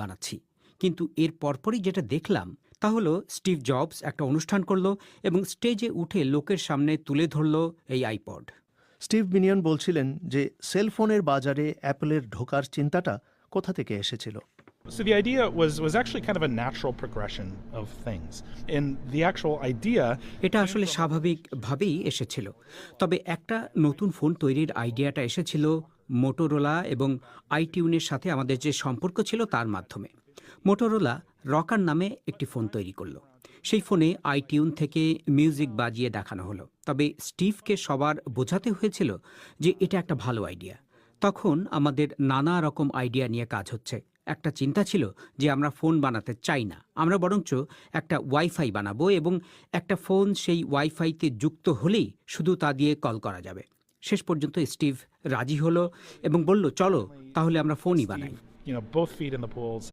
বানাচ্ছি। কিন্তু এর পরপরই যেটা দেখলাম তা হলো স্টিভ জবস একটা অনুষ্ঠান করলো এবং স্টেজে উঠে লোকের সামনে তুলে ধরলো এই আইপড। স্টিভ মিনিয়ন বলছিলেন যে সেলফোনের বাজারে অ্যাপলের ঢোকার চিন্তাটা কোথা থেকে এসেছিল। So the idea was actually kind of a natural progression of things. And the actual idea এটা আসলে স্বাভাবিকভাবেই এসেছিল। তবে একটা নতুন ফোন তৈরির আইডিয়াটা এসেছিল মোটোরোলা এবং আইটিউনের সাথে আমাদের যে সম্পর্ক ছিল তার মাধ্যমে। মোটোরোলা রকার নামে একটি ফোন তৈরি করলো। সেই ফোনে আইটিউন থেকে মিউজিক বাজিয়ে দেখানো হলো। তবে স্টিভকে সবার বোঝাতে হয়েছিল যে এটা একটা ভালো আইডিয়া। তখন আমাদের নানা রকম আইডিয়া নিয়ে কাজ হচ্ছে। একটা চিন্তা ছিল যে আমরা ফোন বানাতে চাই না, আমরা বরঞ্চ একটা ওয়াইফাই বানাবো এবং একটা ফোন সেই ওয়াইফাইতে যুক্ত হলেই শুধু তা দিয়ে কল করা যাবে। শেষ পর্যন্ত স্টিভ রাজি হলো এবং বলল, চলো তাহলে আমরা ফোনই বানাই। both feet in the pools.